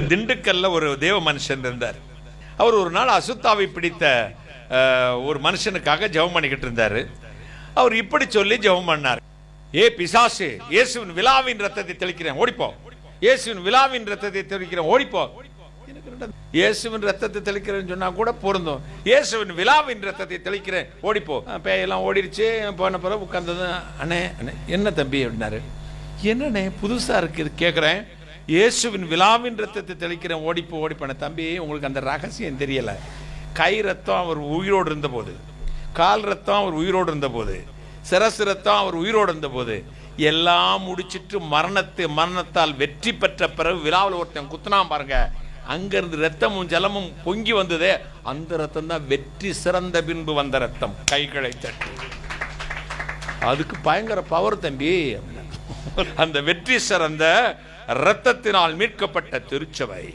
திண்டுக்கல்ல ஒரு தேவ மனுஷன் இருந்தார். அவர் ஒரு நாள் அசுத்தாவை பிடித்த ஒரு மனுஷனுக்காக ஜெபம் பண்ணிக்கிட்டு இருந்தார். அவர் இப்படி சொல்லி ஜெபம் பண்ணார். ஏ பிசாசு, இயேசுவின் விலாவின் ரத்தத்தை தெளிக்கிறேன் ஓடிப்போ. இயேசுவின் விலாவின் ரத்தத்தை தெளிக்கிறேன் ஓடிப்போ. இயேசுவின் ரத்தத்தை தெளிக்கிறேன்னு சொன்னா கூட பொருந்தும். இயேசுவின் விலாவின் ரத்தத்தை தெளிக்கிறேன் ஓடிப்போ. பேயெல்லாம் ஓடிடுச்சு. போன பிறகு உட்கார்ந்தது. அண்ணே அண்ணே என்ன தம்பி அப்படின்னாரு. என்னண்ணே புதுசா இருக்கு கேட்குறேன். இயேசுவின் விலாவின் ரத்தத்தை தெளிக்கிறேன் ஓடிப்போ ஓடிப்போன. தம்பி உங்களுக்கு அந்த ரகசியம் தெரியல. கை ரத்தம் அவர் உயிரோடு இருந்த போது, கால் ரத்தம் அவர் உயிரோடு இருந்த போது, சிரசு ரத்தம் அவர் உயிரோடு இருந்த போது, எல்லாம் முடிச்சிட்டு மரணத்தால் வெற்றி பெற்ற பிறகு விழாவில் ஒருத்தன் குத்துனான் பாருங்க. அங்கிருந்து ரத்தமும் ஜலமும் பொங்கி வந்ததே, அந்த ரத்தம் தான் வெற்றி சிறந்த பின்பு வந்த ரத்தம். கைகளை தட்டி அதுக்கு பயங்கர பவர் தம்பி. அந்த வெற்றி சிறந்த ரத்தத்தினால் மீட்கப்பட்ட திருச்சபை.